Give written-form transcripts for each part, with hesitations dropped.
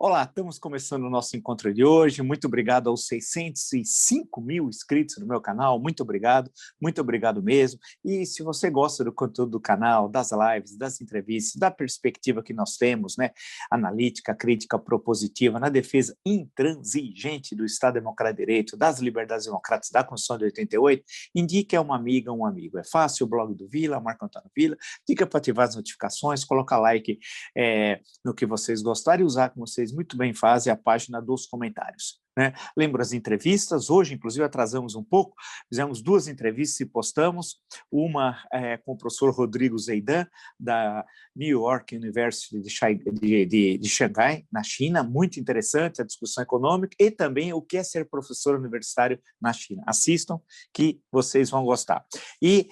Olá, estamos começando o nosso encontro de hoje. Muito obrigado aos 605 mil inscritos no meu canal. Muito obrigado mesmo. E se você gosta do conteúdo do canal, das lives, das entrevistas, da perspectiva que nós temos, né, analítica, crítica, propositiva, na defesa intransigente do Estado Democrático de Direito, das liberdades democráticas, da Constituição de 88, indique a uma amiga, um amigo. É fácil, o blog do Vila, Marco Antônio Vila. Dica para ativar as notificações, colocar like no que vocês gostarem e usar, como vocês muito bem fazem, a página dos comentários. Né? Lembro as entrevistas, hoje inclusive atrasamos um pouco, fizemos 2 entrevistas e postamos, uma com o professor Rodrigo Zeidan, da New York University de Xangai, na China, muito interessante a discussão econômica, e também o que é ser professor universitário na China. Assistam que vocês vão gostar. E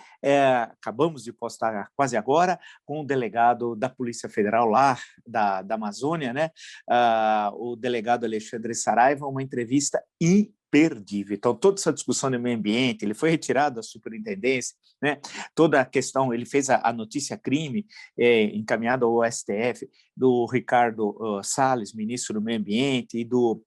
acabamos de postar quase agora com o delegado da Polícia Federal lá da Amazônia, né? O delegado Alexandre Saraiva, uma entrevista imperdível. Então, toda essa discussão do meio ambiente, ele foi retirado da superintendência, né? Toda a questão, ele fez a notícia crime encaminhada ao STF, do Ricardo Salles, ministro do meio ambiente, e do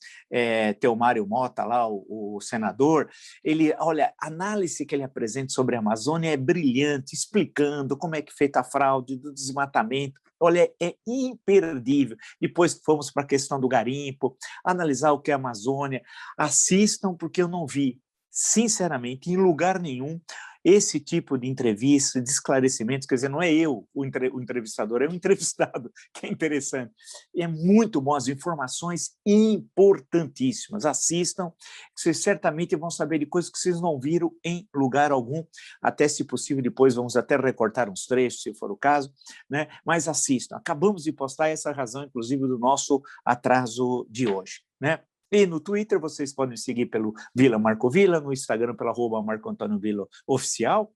Teomário Mota, lá, o senador. Ele, olha, a análise que ele apresenta sobre a Amazônia é brilhante, explicando como é que é feita a fraude, do desmatamento. Olha, é imperdível. Depois fomos para a questão do garimpo, analisar o que é a Amazônia. Assistam, porque eu não vi, sinceramente, em lugar nenhum, esse tipo de entrevista, de esclarecimentos. Quer dizer, não é eu o entrevistador, é o entrevistado, que é interessante. E é muito bom, as informações importantíssimas. Assistam, vocês certamente vão saber de coisas que vocês não viram em lugar algum, até, se possível, depois vamos até recortar uns trechos, se for o caso, né? Mas assistam. Acabamos de postar essa razão, inclusive, do nosso atraso de hoje, né? E no Twitter vocês podem seguir pelo Vila Marco Vila, no Instagram pelo @Marco Antônio Vila Oficial,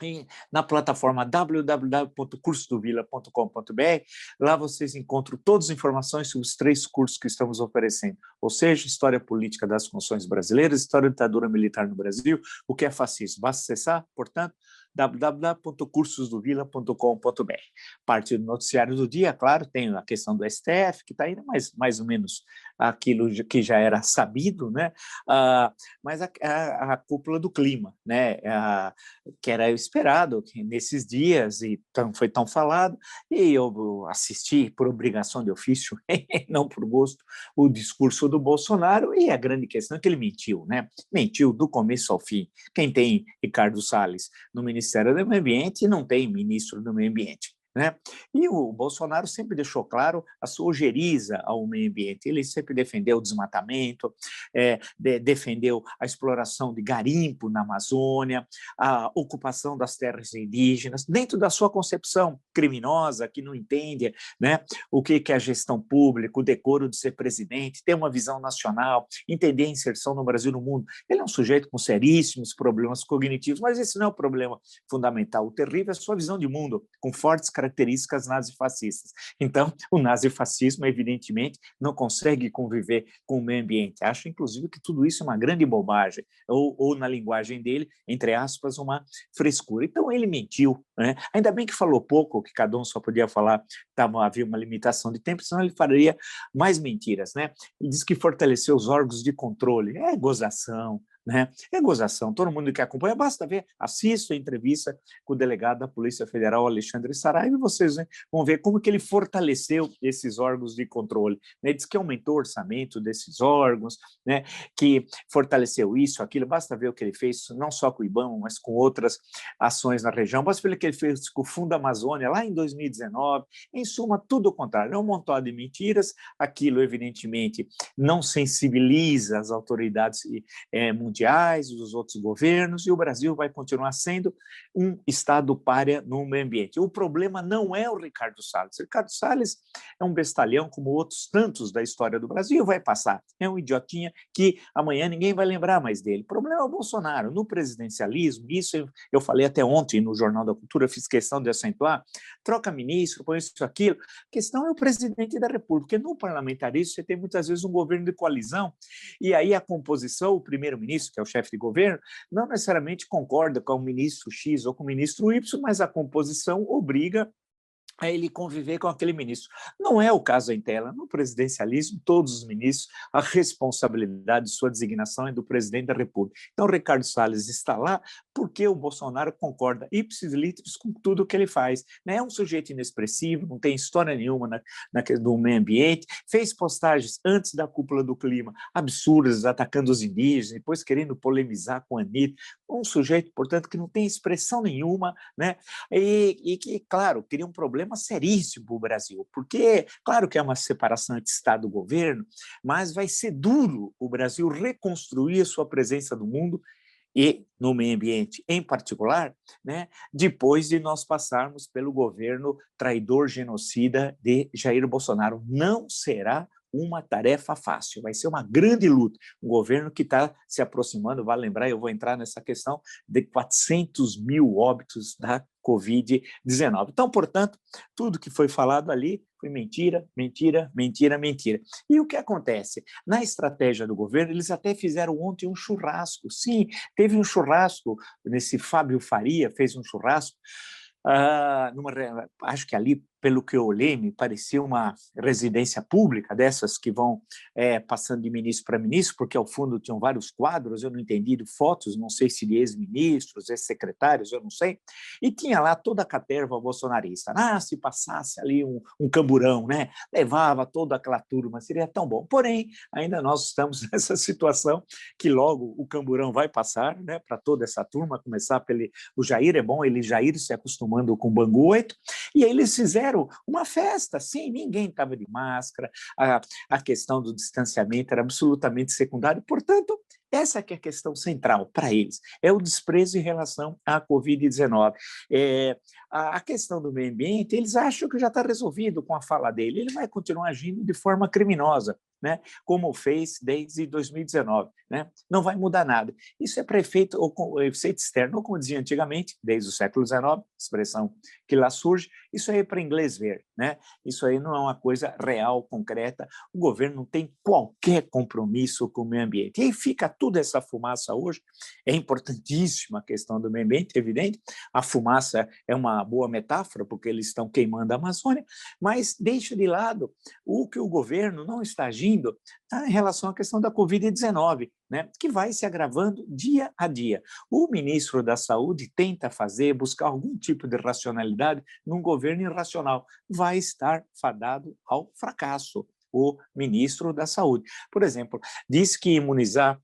e na plataforma www.cursodovila.com.br. Lá vocês encontram todas as informações sobre os 3 cursos que estamos oferecendo, ou seja, História Política das Constituições Brasileiras, História da Ditadura Militar no Brasil, o que é fascismo. Basta acessar, portanto, www.cursosdovila.com.br. Parte do noticiário do dia, claro, tem a questão do STF, que está indo mais ou menos aquilo que já era sabido, né? Mas a cúpula do clima, né? Que era esperado que nesses dias, e foi tão falado, e eu assisti por obrigação de ofício, não por gosto, o discurso do Bolsonaro, e a grande questão é que ele mentiu, né? Mentiu do começo ao fim. Quem tem Ricardo Salles no Ministério do Meio Ambiente não tem ministro do Meio Ambiente, né? E o Bolsonaro sempre deixou claro a sua ojeriza ao meio ambiente. Ele sempre defendeu o desmatamento, defendeu a exploração de garimpo na Amazônia, a ocupação das terras indígenas, dentro da sua concepção criminosa, que não entende, né, o que é a gestão pública, o decoro de ser presidente, ter uma visão nacional, entender a inserção no Brasil no mundo. Ele é um sujeito com seríssimos problemas cognitivos, mas esse não é o problema fundamental. O terrível é a sua visão de mundo, com fortes características nazifascistas. Então, o nazifascismo, evidentemente, não consegue conviver com o meio ambiente. Acho, inclusive, que tudo isso é uma grande bobagem, ou na linguagem dele, entre aspas, uma frescura. Então, ele mentiu, né? Ainda bem que falou pouco, que cada um só podia falar, havia uma limitação de tempo, senão ele faria mais mentiras, né? Ele disse que fortaleceu os órgãos de controle. É gozação, né? É gozação. Todo mundo que acompanha, basta ver, assista a entrevista com o delegado da Polícia Federal, Alexandre Saraiva, e vocês, né, vão ver como que ele fortaleceu esses órgãos de controle, né? Diz que aumentou o orçamento desses órgãos, né? Que fortaleceu isso, aquilo. Basta ver o que ele fez, não só com o IBAMA, mas com outras ações na região. Basta ver o que ele fez com o Fundo Amazônia lá em 2019. Em suma, tudo o contrário. É um montão de mentiras. Aquilo, evidentemente, não sensibiliza as autoridades mundiais, os outros governos, e o Brasil vai continuar sendo um Estado pária no meio ambiente. O problema não é o Ricardo Salles. O Ricardo Salles é um bestalhão, como outros tantos da história do Brasil, vai passar. É um idiotinha que amanhã ninguém vai lembrar mais dele. O problema é o Bolsonaro. No presidencialismo, isso eu falei até ontem no Jornal da Cultura, fiz questão de acentuar, troca ministro, põe isso, aquilo. A questão é o presidente da República, porque no parlamentarismo você tem muitas vezes um governo de coalizão, e aí a composição, o primeiro-ministro, que é o chefe de governo, não necessariamente concorda com o ministro X ou com o ministro Y, mas a composição obriga a ele conviver com aquele ministro. Não é o caso em tela. No presidencialismo, todos os ministros, a responsabilidade de sua designação é do presidente da República. Então, Ricardo Salles está lá porque o Bolsonaro concorda ipsis literis com tudo que ele faz. Né? É um sujeito inexpressivo, não tem história nenhuma no meio ambiente, fez postagens antes da cúpula do clima absurdas, atacando os indígenas, depois querendo polemizar com a Anitta. Um sujeito, portanto, que não tem expressão nenhuma, né? E que, claro, cria um problema seríssimo para o Brasil, porque, claro que é uma separação entre Estado e governo, mas vai ser duro o Brasil reconstruir a sua presença no mundo e no meio ambiente em particular, né, depois de nós passarmos pelo governo traidor genocida de Jair Bolsonaro. Não será uma tarefa fácil, vai ser uma grande luta. Um governo que está se aproximando, vale lembrar, eu vou entrar nessa questão, de 400 mil óbitos da Covid-19. Então, portanto, tudo que foi falado ali foi mentira, mentira, mentira, mentira. E o que acontece? Na estratégia do governo, eles até fizeram ontem um churrasco. Sim, teve um churrasco, nesse Fábio Faria fez um churrasco, acho que ali, pelo que eu olhei, me parecia uma residência pública, dessas que vão passando de ministro para ministro, porque ao fundo tinham vários quadros, eu não entendi, de fotos, não sei se de ex-ministros, ex-secretários, eu não sei, e tinha lá toda a caterva bolsonarista. Se passasse ali um camburão, né? Levava toda aquela turma, seria tão bom. Porém, ainda nós estamos nessa situação que logo o camburão vai passar, né, para toda essa turma, começar pelo o Jair, é bom ele Jair se acostumando com o Bangu 8, e aí eles fizeram uma festa, sim, ninguém estava de máscara, a questão do distanciamento era absolutamente secundária, portanto, essa que é a questão central para eles, é o desprezo em relação à Covid-19. A questão do meio ambiente, eles acham que já está resolvido com a fala dele, ele vai continuar agindo de forma criminosa, né, como fez desde 2019, né? Não vai mudar nada. Isso é para efeito externo, ou como dizia antigamente, desde o século XIX, expressão que lá surge, isso aí é para inglês ver, né? Isso aí não é uma coisa real, concreta, o governo não tem qualquer compromisso com o meio ambiente. E aí fica toda essa fumaça hoje, é importantíssima a questão do meio ambiente, é evidente, a fumaça é uma boa metáfora, porque eles estão queimando a Amazônia, mas deixa de lado o que o governo não está agindo em relação à questão da Covid-19, né, que vai se agravando dia a dia. O ministro da Saúde tenta buscar algum tipo de racionalidade num governo irracional. Vai estar fadado ao fracasso o ministro da Saúde. Por exemplo, disse que imunizar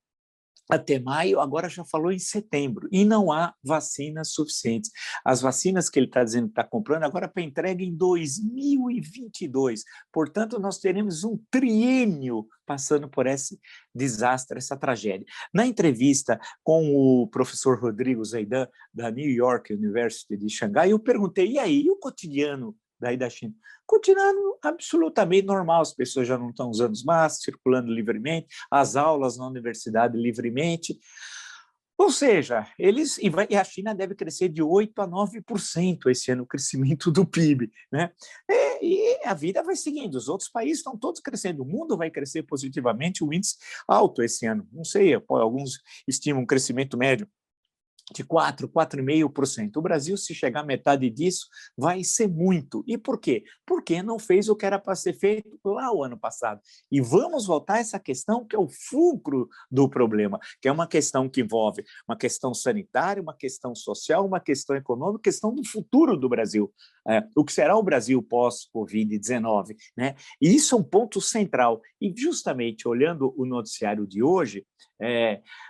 até maio, agora já falou em setembro, e não há vacinas suficientes. As vacinas que ele está dizendo que está comprando agora para entrega em 2022. Portanto, nós teremos um triênio passando por esse desastre, essa tragédia. Na entrevista com o professor Rodrigo Zaidan, da New York University de Xangai, eu perguntei, e aí, e o cotidiano daí da China? Continuando absolutamente normal, as pessoas já não estão usando os máscaras, circulando livremente, as aulas na universidade livremente. Ou seja, e a China deve crescer de 8% a 9% esse ano, o crescimento do PIB. Né? E a vida vai seguindo, os outros países estão todos crescendo, o mundo vai crescer positivamente, o índice alto esse ano. Não sei, alguns estimam um crescimento médio de 4%, 4,5%. O Brasil, se chegar à metade disso, vai ser muito. E por quê? Porque não fez o que era para ser feito lá o ano passado. E vamos voltar a essa questão que é o fulcro do problema, que é uma questão que envolve uma questão sanitária, uma questão social, uma questão econômica, questão do futuro do Brasil. O que será o Brasil pós-Covid-19, né? E isso é um ponto central. E justamente olhando o noticiário de hoje,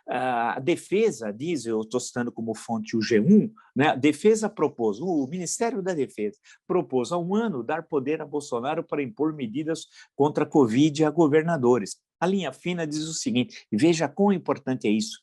a defesa diz, eu estou citando como fonte o G1, né, a defesa propôs, o Ministério da Defesa propôs há um ano dar poder a Bolsonaro para impor medidas contra a Covid a governadores. A linha fina diz o seguinte, e veja quão importante é isso.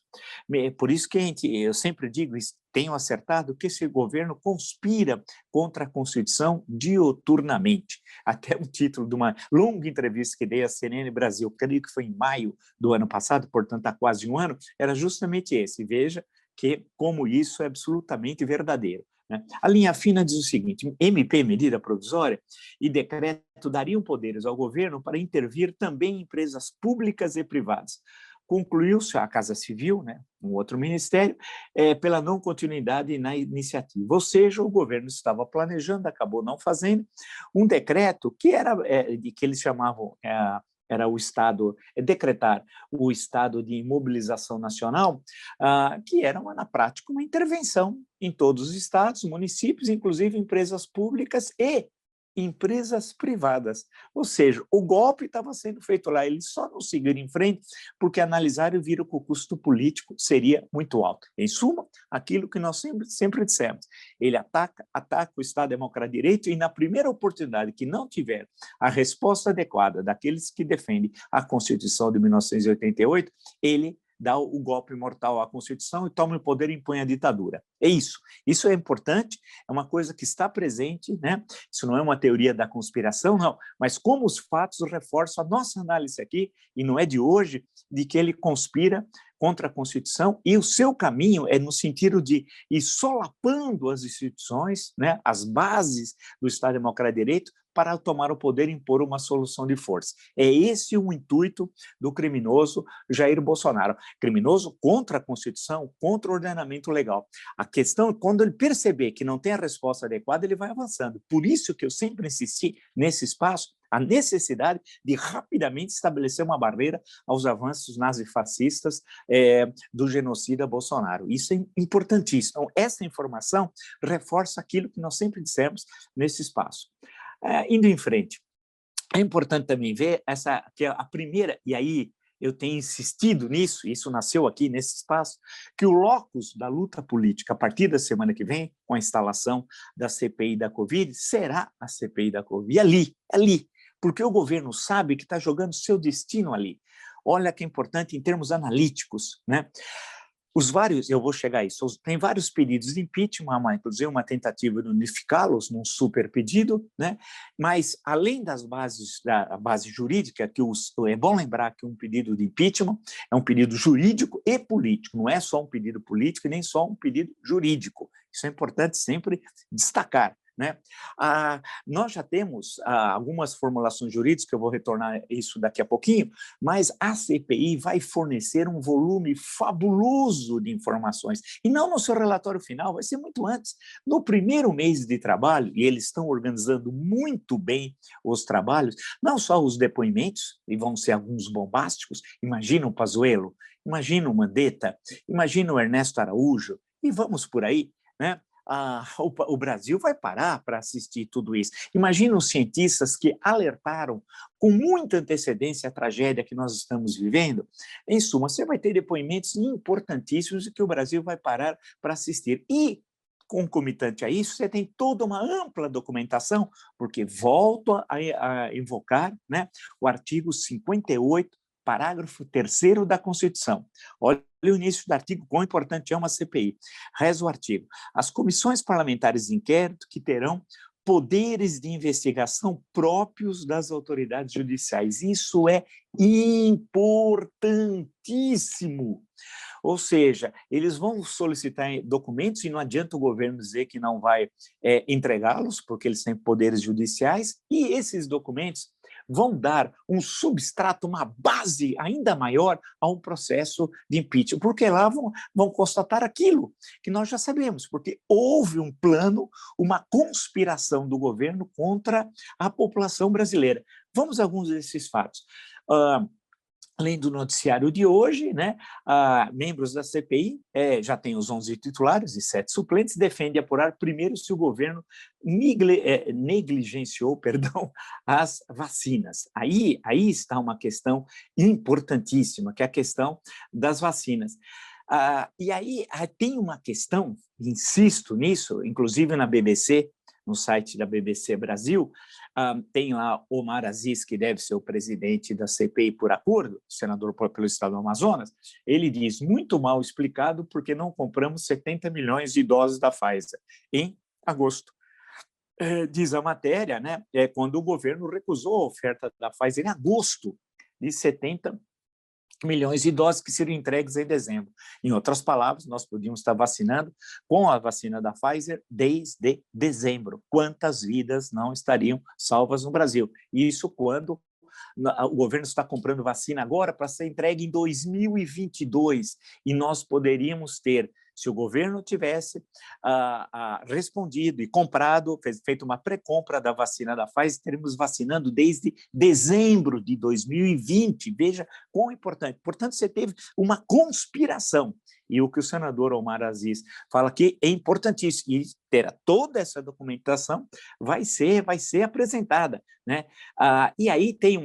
Por isso que eu sempre digo, tenho acertado que esse governo conspira contra a Constituição dioturnamente. Até o título de uma longa entrevista que dei à CNN Brasil, creio que foi em maio do ano passado, portanto há quase um ano, era justamente esse. Veja que como isso é absolutamente verdadeiro. Né? A linha fina diz o seguinte, MP, medida provisória, e decreto dariam poderes ao governo para intervir também em empresas públicas e privadas. concluiu-se a Casa Civil, né, um outro ministério, pela não continuidade na iniciativa. Ou seja, o governo estava planejando, acabou não fazendo, um decreto que era que eles chamavam era o estado, decretar o estado de imobilização nacional, que era, na prática, uma intervenção em todos os estados, municípios, inclusive empresas públicas e empresas privadas. Ou seja, o golpe estava sendo feito lá, eles só não seguiram em frente porque analisaram e viram que o custo político seria muito alto. Em suma, aquilo que nós sempre dissemos, ele ataca o Estado Democrático de Direito e na primeira oportunidade que não tiver a resposta adequada daqueles que defendem a Constituição de 1988, ele dá o golpe mortal à Constituição e toma o poder e impõe a ditadura. É isso. Isso é importante, é uma coisa que está presente, né? Isso não é uma teoria da conspiração, não, mas como os fatos reforçam a nossa análise aqui, e não é de hoje, de que ele conspira contra a Constituição e o seu caminho é no sentido de ir solapando as instituições, né, as bases do Estado Democrático de Direito, para tomar o poder e impor uma solução de força. É esse o intuito do criminoso Jair Bolsonaro. Criminoso contra a Constituição, contra o ordenamento legal. A questão é quando ele perceber que não tem a resposta adequada, ele vai avançando. Por isso que eu sempre insisti nesse espaço, a necessidade de rapidamente estabelecer uma barreira aos avanços nazifascistas do genocida Bolsonaro. Isso é importantíssimo. Então, essa informação reforça aquilo que nós sempre dissemos nesse espaço. Indo em frente, é importante também ver que a primeira, e aí eu tenho insistido nisso, isso nasceu aqui nesse espaço, que o locus da luta política, a partir da semana que vem, com a instalação da CPI da Covid, será a CPI da Covid, ali, porque o governo sabe que está jogando seu destino ali. Olha que é importante em termos analíticos, né? Eu vou chegar a isso, tem vários pedidos de impeachment, inclusive uma tentativa de unificá-los num super pedido, né? Mas, além da base jurídica, é bom lembrar que um pedido de impeachment é um pedido jurídico e político, não é só um pedido político e nem só um pedido jurídico. Isso é importante sempre destacar, né? Nós já temos algumas formulações jurídicas, que eu vou retornar isso daqui a pouquinho, mas a CPI vai fornecer um volume fabuloso de informações, e não no seu relatório final, vai ser muito antes. No primeiro mês de trabalho, e eles estão organizando muito bem os trabalhos, não só os depoimentos, e vão ser alguns bombásticos, imagina o Pazuello, imagina o Mandetta, imagina o Ernesto Araújo, e vamos por aí, né? O Brasil vai parar para assistir tudo isso. Imagina os cientistas que alertaram com muita antecedência a tragédia que nós estamos vivendo. Em suma, você vai ter depoimentos importantíssimos que o Brasil vai parar para assistir. E, concomitante a isso, você tem toda uma ampla documentação, porque volto a invocar, né, o artigo 58, parágrafo 3º da Constituição. Olha o início do artigo, quão importante é uma CPI. Reza o artigo. As comissões parlamentares de inquérito que terão poderes de investigação próprios das autoridades judiciais. Isso é importantíssimo. Ou seja, eles vão solicitar documentos e não adianta o governo dizer que não vai entregá-los, porque eles têm poderes judiciais, e esses documentos vão dar um substrato, uma base ainda maior a um processo de impeachment, porque lá vão constatar aquilo que nós já sabemos, porque houve um plano, uma conspiração do governo contra a população brasileira. Vamos a alguns desses fatos. Além do noticiário de hoje, né, membros da CPI, já tem os 11 titulares e 7 suplentes, defendem apurar primeiro se o governo negligenciou as vacinas. Aí está uma questão importantíssima, que é a questão das vacinas. E aí tem uma questão, insisto nisso, inclusive na BBC, no site da BBC Brasil, tem lá Omar Aziz, que deve ser o presidente da CPI por acordo, senador pelo estado do Amazonas, ele diz, muito mal explicado porque não compramos 70 milhões de doses da Pfizer em agosto. Diz a matéria, né, quando o governo recusou a oferta da Pfizer em agosto, de 70 milhões de doses que seriam entregues em dezembro. Em outras palavras, nós podíamos estar vacinando com a vacina da Pfizer desde dezembro. Quantas vidas não estariam salvas no Brasil? Isso quando o governo está comprando vacina agora para ser entregue em 2022, e nós poderíamos ter, se o governo tivesse respondido e comprado, feito uma pré-compra da vacina da Pfizer, estaríamos vacinando desde dezembro de 2020. Veja quão importante. Portanto, você teve uma conspiração. E o que o senador Omar Aziz fala que é importantíssimo, e ter toda essa documentação vai ser apresentada, né? E aí tem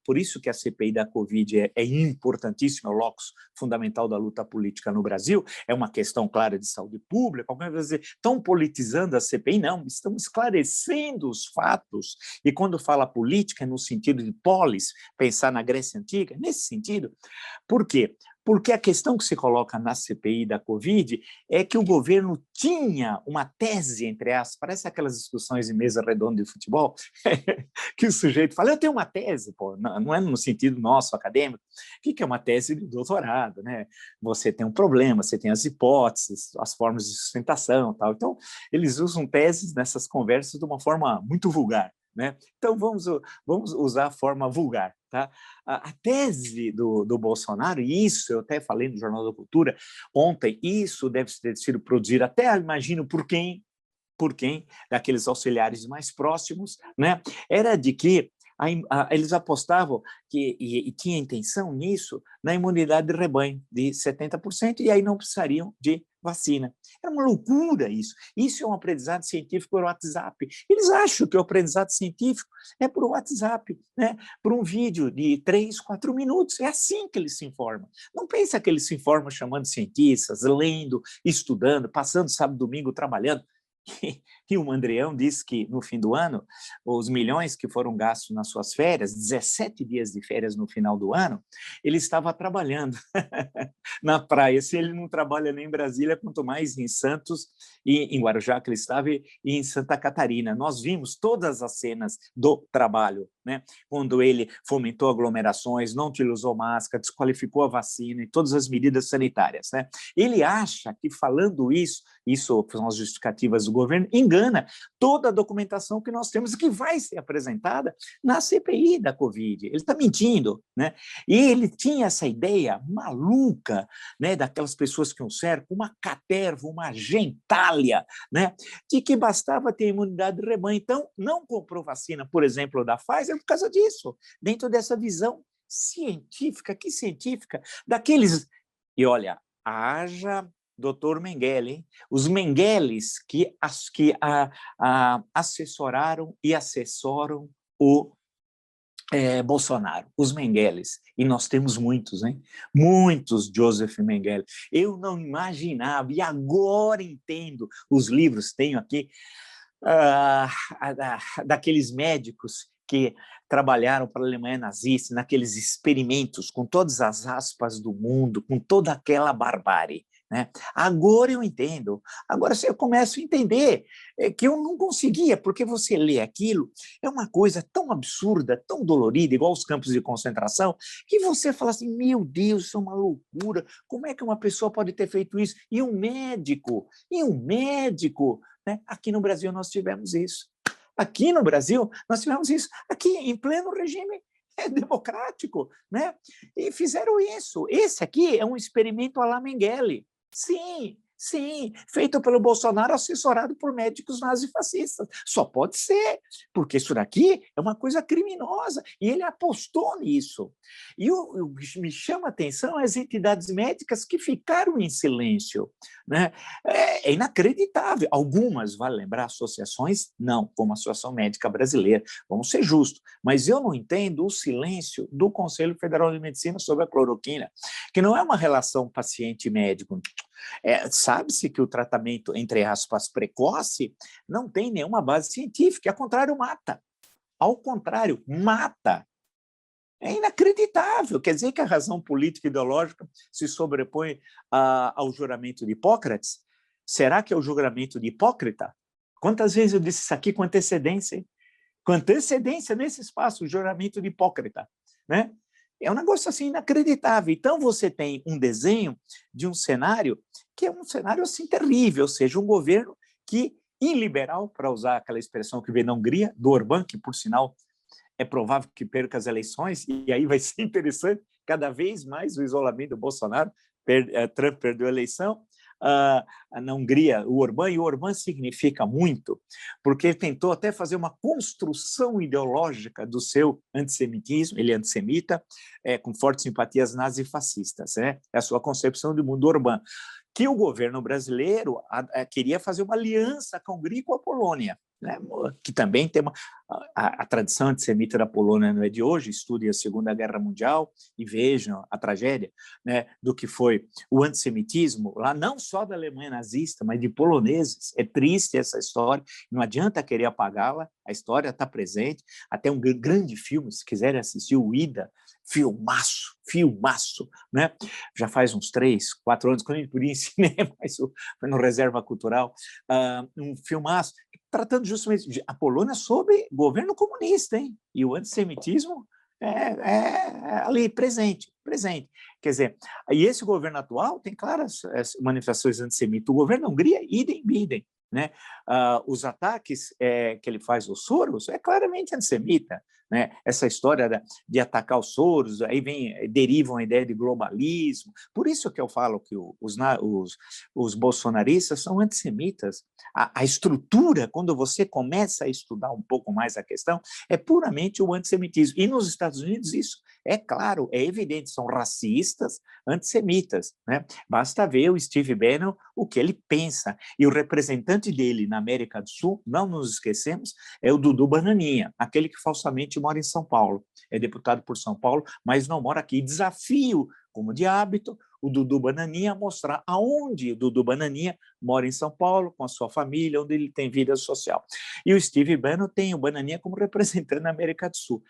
por isso que a CPI da Covid é importantíssima, é o locus fundamental da luta política no Brasil, é uma questão clara de saúde pública. Alguém vai dizer, estão politizando a CPI? Não, estamos esclarecendo os fatos, e quando fala política, é no sentido de polis, pensar na Grécia Antiga, nesse sentido. Por quê? Porque a questão que se coloca na CPI da Covid é que o governo tinha uma tese, entre aspas, parece aquelas discussões em mesa redonda de futebol, que o sujeito fala, eu tenho uma tese, pô, não é no sentido nosso, acadêmico. O que é uma tese de doutorado, né? Você tem um problema, você tem as hipóteses, as formas de sustentação, tal. Então, eles usam teses nessas conversas de uma forma muito vulgar, né? Então, vamos usar a forma vulgar. Tá? A tese do Bolsonaro, e isso eu até falei no Jornal da Cultura ontem, isso deve ter sido produzido, até imagino por quem, daqueles auxiliares mais próximos, né? Era de que eles apostavam e tinha intenção nisso, na imunidade de rebanho de 70%, e aí não precisariam de vacina. Era uma loucura isso. Isso é um aprendizado científico por WhatsApp. Eles acham que o aprendizado científico é por WhatsApp, né? Por um vídeo de 3, 4 minutos. É assim que eles se informam. Não pensa que eles se informam chamando cientistas, lendo, estudando, passando sábado e domingo trabalhando. E o Mandrião disse que, no fim do ano, os milhões que foram gastos nas suas férias, 17 dias de férias no final do ano, ele estava trabalhando na praia. Se ele não trabalha nem em Brasília, quanto mais em Santos, e em Guarujá, que ele estava, e em Santa Catarina. Nós vimos todas as cenas do trabalho, né? Quando ele fomentou aglomerações, não utilizou máscara, desqualificou a vacina e todas as medidas sanitárias, né? Ele acha que, falando isso são as justificativas do governo, engana toda a documentação que nós temos e que vai ser apresentada na CPI da Covid. Ele está mentindo, né? E ele tinha essa ideia maluca, né, daquelas pessoas que o cercam, uma caterva, uma gentalha, né, de que bastava ter imunidade de rebanho. Então, não comprou vacina, por exemplo, da Pfizer por causa disso, dentro dessa visão científica, que científica, daqueles... E olha, haja Dr. Mengele, hein? Os Mengeles que assessoraram e assessoram o Bolsonaro, os Mengeles, e nós temos muitos, hein? Muitos Joseph Mengele. Eu não imaginava, e agora entendo, os livros, tenho aqui, daqueles médicos que trabalharam para a Alemanha nazista, naqueles experimentos, com todas as aspas do mundo, com toda aquela barbárie, né? Agora eu entendo, agora eu começo a entender que eu não conseguia, porque você lê aquilo, é uma coisa tão absurda, tão dolorida, igual os campos de concentração, que você fala assim, meu Deus, isso é uma loucura, como é que uma pessoa pode ter feito isso? E um médico, né? Aqui no Brasil nós tivemos isso. Aqui no Brasil nós tivemos isso, aqui em pleno regime democrático, né? E fizeram isso. Esse aqui é um experimento à la Mengele. Sim, feito pelo Bolsonaro, assessorado por médicos nazifascistas. Só pode ser, porque isso daqui é uma coisa criminosa, e ele apostou nisso. E o que me chama a atenção é as entidades médicas que ficaram em silêncio, né? É inacreditável. Algumas, vale lembrar, associações, não, como a Associação Médica Brasileira, vamos ser justos, mas eu não entendo o silêncio do Conselho Federal de Medicina sobre a cloroquina, que não é uma relação paciente-médico. Sabe-se que o tratamento, entre aspas, precoce, não tem nenhuma base científica, ao contrário, mata. Ao contrário, mata. É inacreditável. Quer dizer que a razão política e ideológica se sobrepõe ao juramento de Hipócrates? Será que é o juramento de Hipócrita? Quantas vezes eu disse isso aqui com antecedência? Hein? Com antecedência nesse espaço, o juramento de Hipócrita, né? É um negócio assim inacreditável. Então você tem um desenho de um cenário que é um cenário assim terrível, ou seja, um governo que iliberal, para usar aquela expressão que veio na Hungria, do Orbán, que por sinal é provável que perca as eleições, e aí vai ser interessante, cada vez mais o isolamento do Bolsonaro, Trump perdeu a eleição, na Hungria, o Orbán significa muito, porque ele tentou até fazer uma construção ideológica do seu antissemitismo, ele é antissemita, com fortes simpatias nazifascistas, né? É a sua concepção do mundo Orbán, que o governo brasileiro queria fazer uma aliança com a Hungria e com a Polônia, né? Que também tem a tradição antissemita da Polônia não é de hoje, estudem a Segunda Guerra Mundial e vejam a tragédia, né, do que foi o antissemitismo, lá não só da Alemanha nazista, mas de poloneses. É triste essa história, não adianta querer apagá-la, a história está presente, até um grande filme, se quiserem assistir, o Ida, filmaço, né? Já faz uns 3, 4 anos, quando eu podia em cinema, mas foi no Reserva Cultural, um filmaço, tratando justamente de a Polônia sob governo comunista, hein? E o antissemitismo é ali presente. Quer dizer, e esse governo atual tem claras manifestações antissemitas. O governo da Hungria, idem, né? Os ataques que ele faz aos Soros é claramente antissemita, né? Essa história de atacar os Soros, aí derivam a ideia de globalismo. Por isso que eu falo que os bolsonaristas são antissemitas. A estrutura, quando você começa a estudar um pouco mais a questão, é puramente o antissemitismo. E nos Estados Unidos isso é claro, é evidente, são racistas, antissemitas, né? Basta ver o Steve Bannon, o que ele pensa. E o representante dele na América do Sul, não nos esquecemos, é o Dudu Bananinha, aquele que falsamente mora em São Paulo. É deputado por São Paulo, mas não mora aqui. Desafio, como de hábito, o Dudu Bananinha a mostrar aonde o Dudu Bananinha mora em São Paulo, com a sua família, onde ele tem vida social. E o Steve Bannon tem o Bananinha como representante na América do Sul.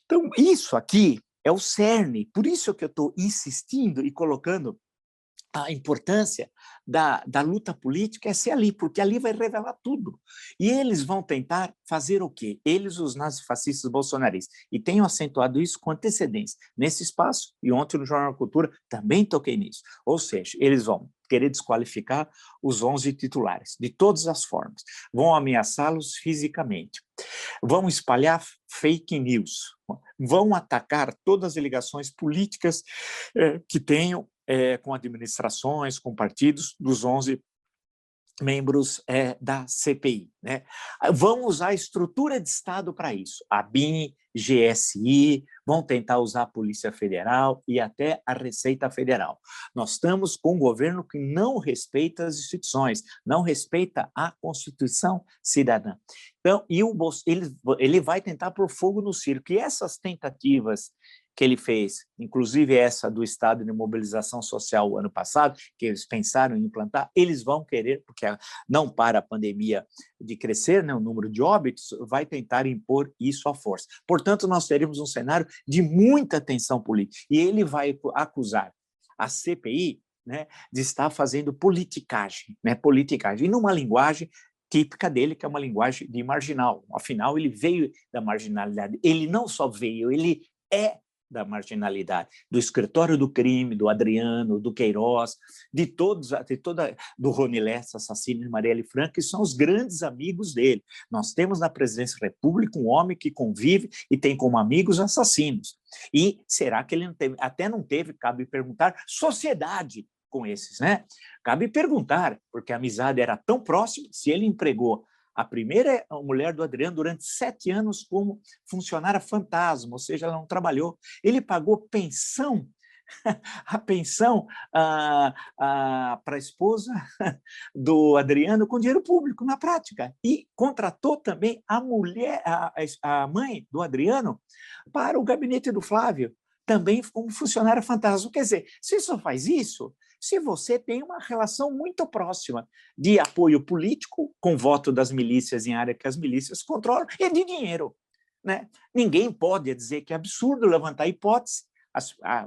Então, isso aqui é o cerne, por isso que eu estou insistindo e colocando a importância da luta política é ser ali, porque ali vai revelar tudo. E eles vão tentar fazer o quê? Eles, os nazifascistas bolsonaristas. E tenho acentuado isso com antecedência nesse espaço, e ontem no Jornal da Cultura também toquei nisso. Ou seja, eles vão querer desqualificar os 11 titulares, de todas as formas. Vão ameaçá-los fisicamente. Vão espalhar fake news. Vão atacar todas as ligações políticas que tenham com administrações, com partidos dos 11 membros da CPI, né? Vão usar a estrutura de Estado para isso, a BIM, GSI, vão tentar usar a Polícia Federal e até a Receita Federal. Nós estamos com um governo que não respeita as instituições, não respeita a Constituição cidadã. Então, ele vai tentar pôr fogo no circo, e essas tentativas que ele fez, inclusive essa do estado de mobilização social o ano passado, que eles pensaram em implantar, eles vão querer, porque não para a pandemia de crescer, né, o número de óbitos, vai tentar impor isso à força. Portanto, nós teremos um cenário de muita tensão política, e ele vai acusar a CPI, né, de estar fazendo politicagem, né, e numa linguagem típica dele, que é uma linguagem de marginal. Afinal, ele veio da marginalidade. Ele não só veio, ele é da marginalidade, do escritório do crime, do Adriano, do Queiroz, do Rony Lessa, assassino de Marielle Franco, que são os grandes amigos dele. Nós temos na Presidência da República um homem que convive e tem como amigos assassinos. E será que ele não teve, cabe perguntar, sociedade com esses, né? Cabe perguntar, porque a amizade era tão próxima, se ele empregou a primeira mulher do Adriano durante 7 anos como funcionária fantasma, ou seja, ela não trabalhou. Ele pagou pensão, a pensão para a esposa do Adriano com dinheiro público, na prática. E contratou também a mulher, a mãe do Adriano para o gabinete do Flávio, também como funcionária fantasma. Quer dizer, você só faz isso se você tem uma relação muito próxima de apoio político, com voto das milícias em área que as milícias controlam, e de dinheiro, né? Ninguém pode dizer que é absurdo levantar a hipótese,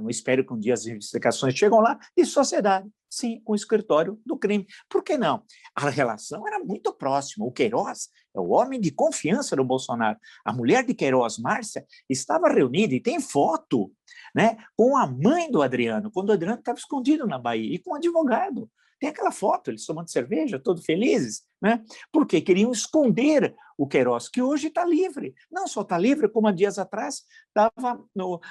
espero que um dia as investigações chegam lá, de sociedade, sim, com o escritório do crime. Por que não? A relação era muito próxima. O Queiroz é o homem de confiança do Bolsonaro. A mulher de Queiroz, Márcia, estava reunida, e tem foto, né, com a mãe do Adriano, quando o Adriano estava escondido na Bahia, e com um advogado. Tem aquela foto, eles tomando cerveja, todos felizes, né? Porque queriam esconder o Queiroz, que hoje está livre. Não só está livre, como há dias atrás estava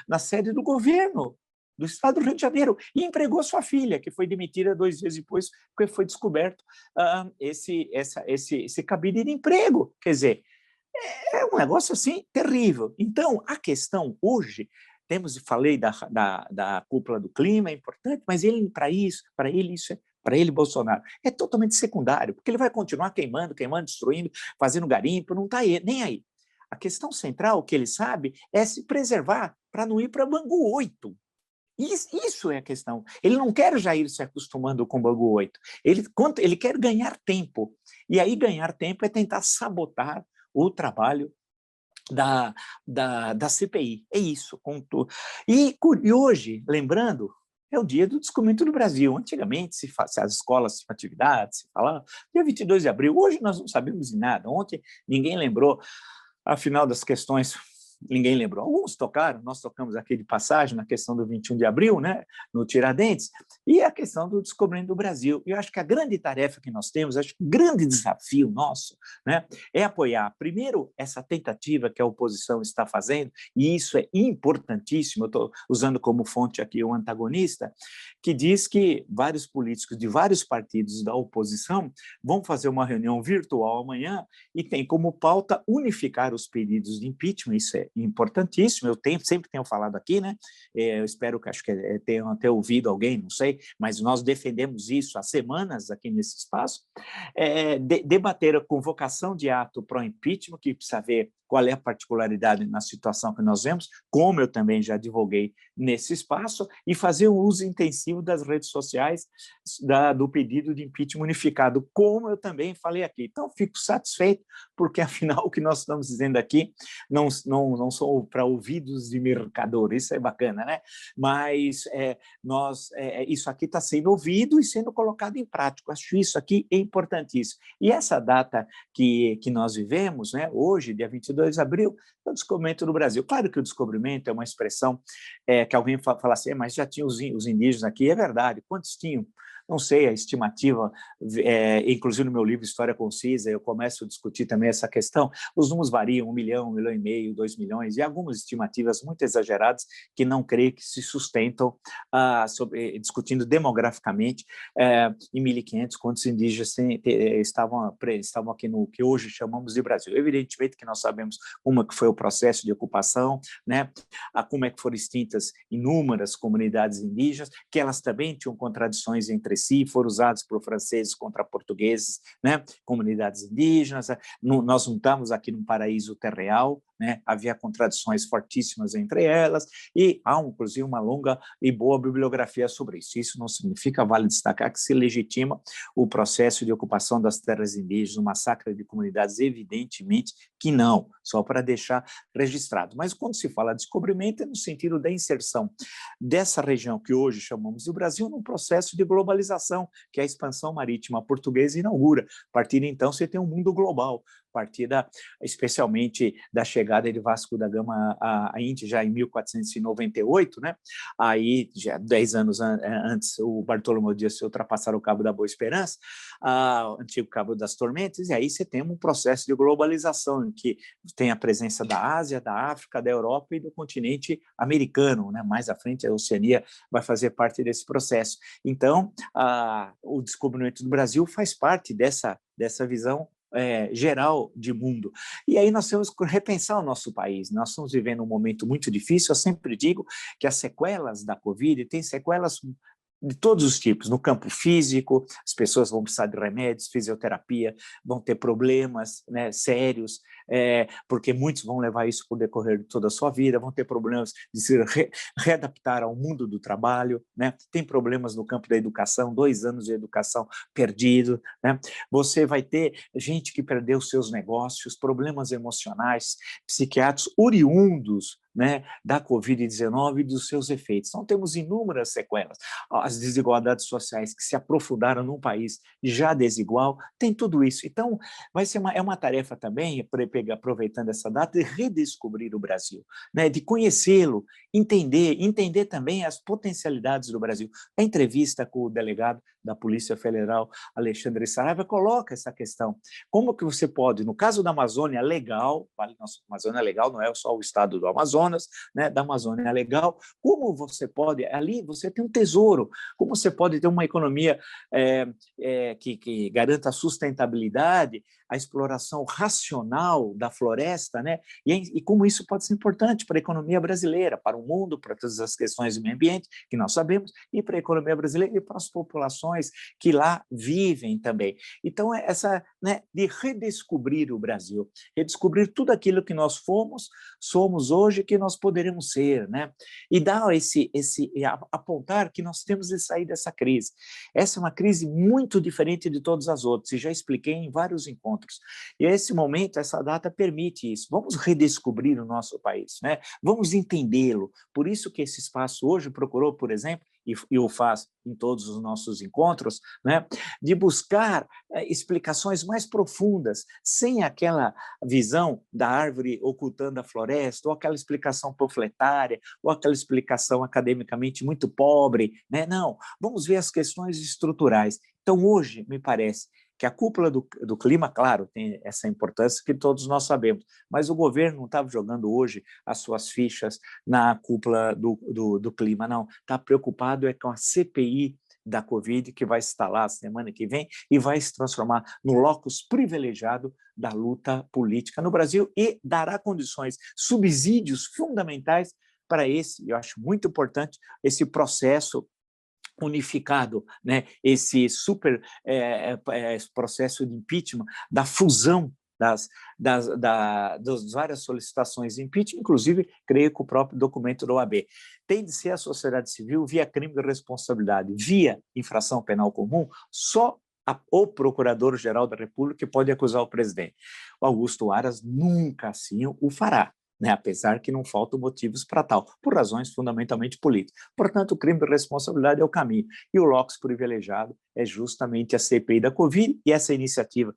na sede do governo do estado do Rio de Janeiro e empregou sua filha, que foi demitida 2 dias depois, porque foi descoberto esse cabide de emprego. Quer dizer, é um negócio assim terrível. Então, a questão hoje, falei da cúpula do clima, é importante, mas para ele, Bolsonaro, é totalmente secundário, porque ele vai continuar queimando, destruindo, fazendo garimpo, não está nem aí. A questão central, que ele sabe, é se preservar para não ir para Bangu 8. Isso é a questão. Ele não quer já ir se acostumando com o Bangu 8. Ele quer ganhar tempo. E aí ganhar tempo é tentar sabotar o trabalho da CPI. É isso. E hoje, lembrando, é o dia do descobrimento do Brasil. Antigamente, se as escolas tinham atividades, se falava, dia 22 de abril. Hoje nós não sabemos de nada. Ontem ninguém lembrou, afinal das questões, ninguém lembrou. Alguns tocaram, nós tocamos aqui de passagem na questão do 21 de abril, né, no Tiradentes, e a questão do descobrimento do Brasil. E eu acho que a grande tarefa que nós temos, acho que o grande desafio nosso, né, é apoiar, primeiro, essa tentativa que a oposição está fazendo, e isso é importantíssimo, eu estou usando como fonte aqui o antagonista, que diz que vários políticos de vários partidos da oposição vão fazer uma reunião virtual amanhã e tem como pauta unificar os pedidos de impeachment. Isso é importantíssimo, sempre tenho falado aqui, né? Eu espero que, acho que tenham até ouvido alguém, não sei, mas nós defendemos isso há semanas aqui nesse espaço, debater a convocação de ato para o impeachment, que precisa ver qual é a particularidade na situação que nós vemos, como eu também já divulguei nesse espaço, e fazer um uso intensivo das redes sociais do pedido de impeachment unificado, como eu também falei aqui. Então, fico satisfeito, porque, afinal, o que nós estamos dizendo aqui não são para ouvidos de mercador, isso é bacana, né? Mas isso aqui está sendo ouvido e sendo colocado em prática. Acho isso aqui é importantíssimo. E essa data que nós vivemos, né, hoje, dia 22 de abril, é o descobrimento do Brasil. Claro que o descobrimento é uma expressão que alguém fala assim, mas já tinha os indígenas aqui. É verdade, quantos tinham? Não sei, a estimativa, inclusive no meu livro História Concisa, eu começo a discutir também essa questão, os números variam, 1 milhão, 1,5 milhão, 2 milhões, e algumas estimativas muito exageradas que não creio que se sustentam discutindo demograficamente em 1500, quantos indígenas estavam aqui no que hoje chamamos de Brasil. Evidentemente que nós sabemos como é que foi o processo de ocupação, né? Como é que foram extintas inúmeras comunidades indígenas, que elas também tinham contradições entre si, foram usados por franceses contra portugueses, né? Comunidades indígenas. Nós não estamos aqui num paraíso terreal, né? Havia contradições fortíssimas entre elas, e há, inclusive, uma longa e boa bibliografia sobre isso. Isso não significa, vale destacar, que se legitima o processo de ocupação das terras indígenas, o massacre de comunidades, evidentemente que não, só para deixar registrado. Mas quando se fala de descobrimento, é no sentido da inserção dessa região que hoje chamamos de Brasil num processo de globalização, que a expansão marítima portuguesa inaugura. A partir de então, você tem um mundo global, a partir especialmente da chegada de Vasco da Gama à Índia, já em 1498, né? Aí, já 10 anos antes, o Bartolomeu Dias ultrapassaram o Cabo da Boa Esperança, o antigo Cabo das Tormentas, e aí você tem um processo de globalização, em que tem a presença da Ásia, da África, da Europa e do continente americano, né? Mais à frente, a Oceania vai fazer parte desse processo. Então, o descobrimento do Brasil faz parte dessa visão geral de mundo. E aí nós temos que repensar o nosso país. Nós estamos vivendo um momento muito difícil. Eu sempre digo que as sequelas da Covid têm sequelas de todos os tipos, no campo físico, as pessoas vão precisar de remédios, fisioterapia, vão ter problemas, né, sérios, porque muitos vão levar isso por decorrer de toda a sua vida, vão ter problemas de se readaptar ao mundo do trabalho, né? Tem problemas no campo da educação, 2 anos de educação perdido, né? Você vai ter gente que perdeu seus negócios, problemas emocionais, psiquiátricos oriundos, né, da Covid-19 e dos seus efeitos. Então, temos inúmeras sequelas. As desigualdades sociais que se aprofundaram num país já desigual, tem tudo isso. Então, vai ser uma tarefa também, aproveitando essa data, de redescobrir o Brasil, né? De conhecê-lo, entender também as potencialidades do Brasil. A entrevista com o delegado da Polícia Federal, Alexandre Saraiva, coloca essa questão. Como que você pode, no caso da Amazônia Legal, vale, nossa, Amazônia Legal não é só o estado do Amazonas, né, da Amazônia Legal, como você pode, ali você tem um tesouro, como você pode ter uma economia que garanta a sustentabilidade, a exploração racional da floresta, né? E como isso pode ser importante para a economia brasileira, para o mundo, para todas as questões do meio ambiente, que nós sabemos, e para a economia brasileira e para as populações que lá vivem também. Então, essa, né, de redescobrir o Brasil, redescobrir tudo aquilo que nós somos hoje, que nós poderemos ser, né? E dar apontar que nós temos de sair dessa crise. Essa é uma crise muito diferente de todas as outras, e já expliquei em vários encontros. E esse momento, essa data permite isso. Vamos redescobrir o nosso país, né? Vamos entendê-lo. Por isso que esse espaço hoje procurou, por exemplo, e o faz em todos os nossos encontros, né, de buscar explicações mais profundas, sem aquela visão da árvore ocultando a floresta, ou aquela explicação panfletária, ou aquela explicação academicamente muito pobre, né? Não, vamos ver as questões estruturais. Então, hoje, me parece que a cúpula do clima, claro, tem essa importância que todos nós sabemos, mas o governo não estava jogando hoje as suas fichas na cúpula do clima, não. Está preocupado com a CPI da Covid, que vai estar lá semana que vem e vai se transformar no locus privilegiado da luta política no Brasil e dará condições, subsídios fundamentais para esse, eu acho muito importante, esse processo unificado, né, esse processo de impeachment, da fusão das várias solicitações de impeachment, inclusive, creio que o próprio documento da OAB. Tem de ser a sociedade civil via crime de responsabilidade, via infração penal comum, só o Procurador-Geral da República pode acusar o presidente. O Augusto Aras nunca assim o fará, né, apesar que não faltam motivos para tal, por razões fundamentalmente políticas. Portanto, o crime de responsabilidade é o caminho. E o locus privilegiado é justamente a CPI da Covid, e essa iniciativa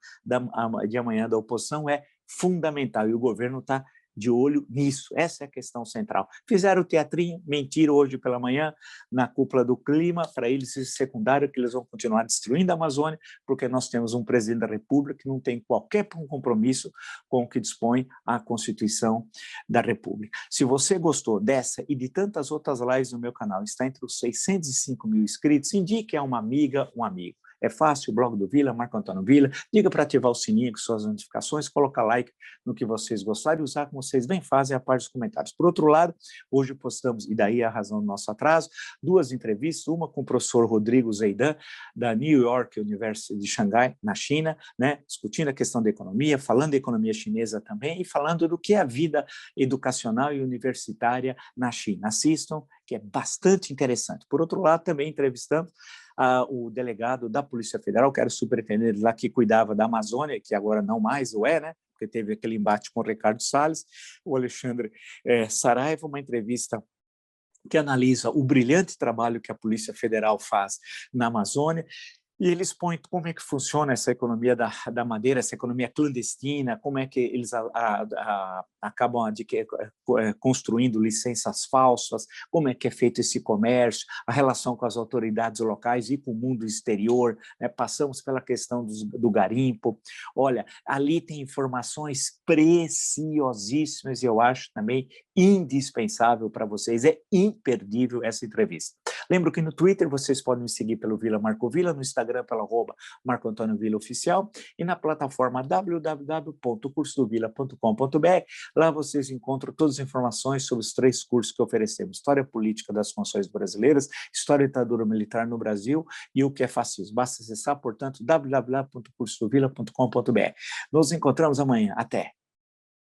de amanhã da oposição é fundamental, e o governo está de olho nisso. Essa é a questão central. Fizeram o teatrinho, mentiram hoje pela manhã na cúpula do clima, para eles isso é secundário, que eles vão continuar destruindo a Amazônia, porque nós temos um presidente da República que não tem qualquer compromisso com o que dispõe a Constituição da República. Se você gostou dessa e de tantas outras lives no meu canal, está entre os 605 mil inscritos, indique a uma amiga, um amigo. É fácil, o blog do Vila, Marco Antônio Vila, diga para ativar o sininho com suas notificações, colocar like no que vocês gostarem e usar como vocês bem fazem a parte dos comentários. Por outro lado, hoje postamos, e daí a razão do nosso atraso, 2 entrevistas, uma com o professor Rodrigo Zeidan, da New York University de Xangai, na China, né, discutindo a questão da economia, falando da economia chinesa também, e falando do que é a vida educacional e universitária na China. Assistam, que é bastante interessante. Por outro lado, também entrevistamos o delegado da Polícia Federal, que era o superintendente lá que cuidava da Amazônia, que agora não mais o é, né? Porque teve aquele embate com o Ricardo Salles, o Alexandre Saraiva, uma entrevista que analisa o brilhante trabalho que a Polícia Federal faz na Amazônia. E eles põem como é que funciona essa economia da madeira, essa economia clandestina, como é que eles acabam construindo licenças falsas, como é que é feito esse comércio, a relação com as autoridades locais e com o mundo exterior, né? Passamos pela questão do garimpo. Olha, ali tem informações preciosíssimas e eu acho também indispensável para vocês, é imperdível essa entrevista. Lembro que no Twitter vocês podem me seguir pelo Vila Marco Vila, no Instagram pelo @Marco Antônio Vila Oficial e na plataforma www.cursodovila.com.br. Lá vocês encontram todas as informações sobre os 3 cursos que oferecemos: História Política das Funções Brasileiras, História e Ditadura Militar no Brasil e o que é fascismo. Basta acessar, portanto, www.cursodovila.com.br. Nos encontramos amanhã. Até!